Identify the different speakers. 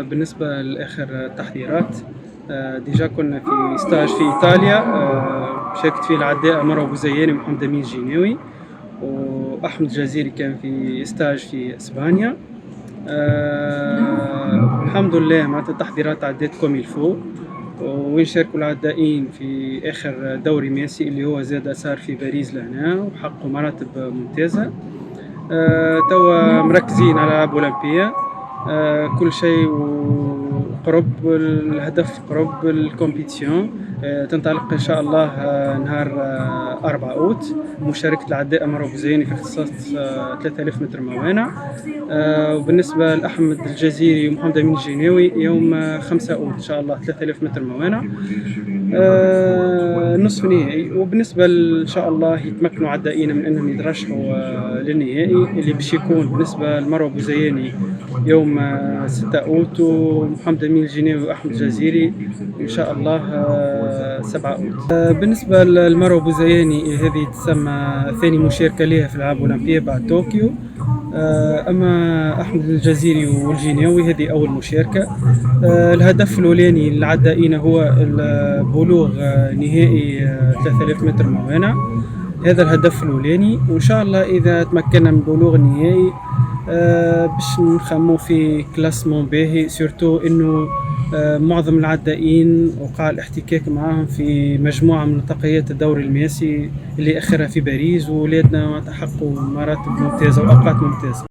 Speaker 1: بالنسبة لآخر التحضيرات، ديجا كنا في ستاج في إيطاليا. شاركت فيه العداء مروة بوزياني ومحمد أمين الجناوي، وأحمد الجزيري كان في ستاج في إسبانيا. الحمد لله معناتها التحضيرات عدات كوم الفو، وين شاركوا العدائين في آخر دوري ماسي اللي هو زاد صار في باريس لهنا وحققوا مراتب ممتازة. توا مركزين على الألعاب الأولمبية. كل شيء قرب الهدف، قرب الكومبيتيسيون. تنطلق إن شاء الله نهار 4 أوت، مشاركة العداء مروة بوزياني في اختصاص 3000 متر موانع. وبالنسبة لأحمد الجزيري ومحمد أمين الجناوي يوم 5 أوت إن شاء الله 3000 متر موانع نصف نهائي. وبالنسبة إن شاء الله يتمكنوا عدائين من أنهم يترشحوا للنهائي اللي باش يكون بالنسبة لمروة بوزياني يوم 6 أوت، ومحمد أمين الجناوي وأحمد الجزيري إن شاء الله 7 أوت. بالنسبة لمروة بوزياني هذه تسمى ثاني مشاركة لها في الألعاب الأولمبية بعد طوكيو. أما أحمد الجزيري والجناوي هذه أول مشاركة. الهدف الأولاني للعدائين هو البلوغ نهائي 3000 متر موانع، هذا الهدف الأولاني. وإن شاء الله إذا تمكنا من بلوغ النهائي باش نخمو في كلاسمون باهي، سورتو إنه معظم العدائين وقع الاحتكاك معهم في مجموعة من نطاقيات الدوري الماسي اللي آخرها في باريس، وولادنا تحققوا مراتب ممتازة وأوقات ممتازة.